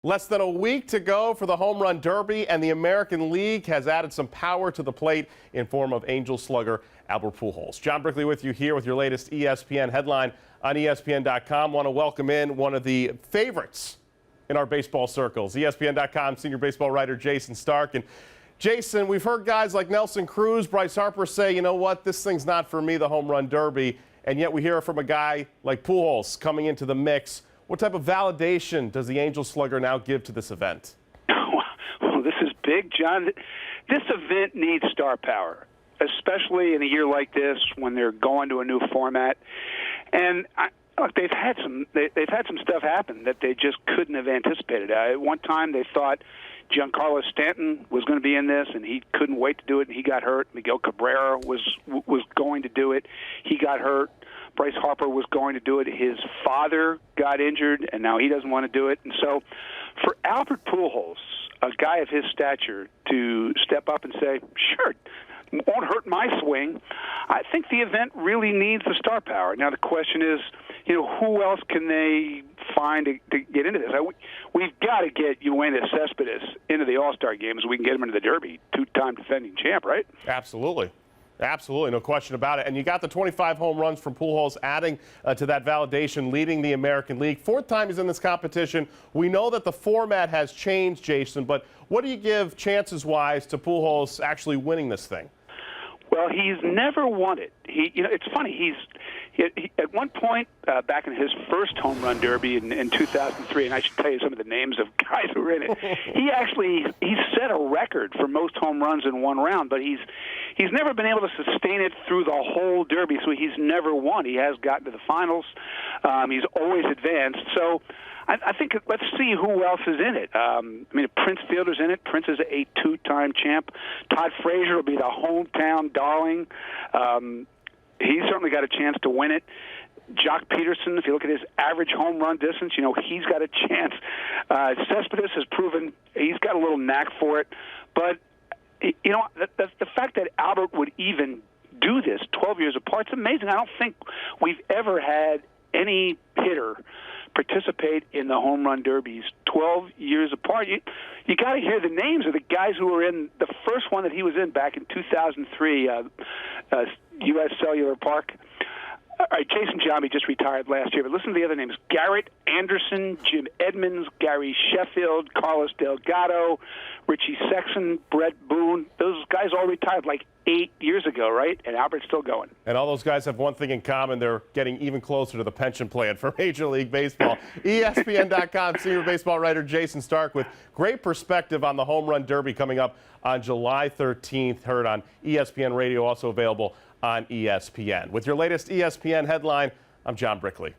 Less than a week to go for the Home Run Derby, and the American League has added some power to the plate in form of Angel slugger Albert Pujols. John Brickley with you here with your latest ESPN headline on ESPN.com. Want to welcome in one of the favorites in our baseball circles, ESPN.com senior baseball writer Jayson Stark. And Jason, we've heard guys like Nelson Cruz, Bryce Harper say, you know what, this thing's not for me, the Home Run Derby. And yet we hear from a guy like Pujols coming into the mix. What type of validation does the Angel slugger now give to this event? Well, this is big, John. This event needs star power, especially in a year like this when they're going to a new format. And look, they've had some stuff happen that they just couldn't have anticipated. At one time, they thought Giancarlo Stanton was going to be in this, and he couldn't wait to do it, and he got hurt. Miguel Cabrera was going to do it. He got hurt. Bryce Harper was going to do it. His father got injured, and now he doesn't want to do it. And so for Albert Pujols, a guy of his stature, to step up and say, sure, won't hurt my swing, I think the event really needs the star power. Now the question is, who else can they find to get into this? We've got to get Yoenis Cespedes into the All-Star game so we can get him into the Derby, two-time defending champ, right? Absolutely. Absolutely, no question about it. And you got the 25 home runs from Pujols adding to that validation, leading the American League. Fourth time he's in this competition. We know that the format has changed, Jason, but what do you give chances-wise to Pujols actually winning this thing? Well, he's never won it. It's funny. He at one point back in his first home run derby in 2003, and I should tell you some of the names of guys who were in it. He set a record for most home runs in one round, but he's never been able to sustain it through the whole derby. So he's never won. He has gotten to the finals. He's always advanced. So I think let's see who else is in it. Prince Fielder's in it. Prince is a two-time champ. Todd Frazier will be the hometown darling. He's certainly got a chance to win it. Jock Peterson, if you look at his average home run distance, he's got a chance. Cespedes has proven he's got a little knack for it. But, the fact that Albert would even do this 12 years apart, it's amazing. I don't think we've ever had any hitter participate in the home run derbies 12 years apart. You got to hear the names of the guys who were in the first one that he was in back in 2003, U.S. Cellular Park. All right, Jason Giambi just retired last year, but listen to the other names: Garrett Anderson, Jim Edmonds, Gary Sheffield, Carlos Delgado, Richie Sexson, Brett Boone. Those guys all retired like 8 years ago, right? And Albert's still going. And all those guys have one thing in common: they're getting even closer to the pension plan for Major League Baseball. ESPN.com senior baseball writer Jayson Stark with great perspective on the Home Run Derby coming up on July 13th, heard on ESPN Radio, also available on ESPN. With your latest ESPN headline, I'm John Brickley.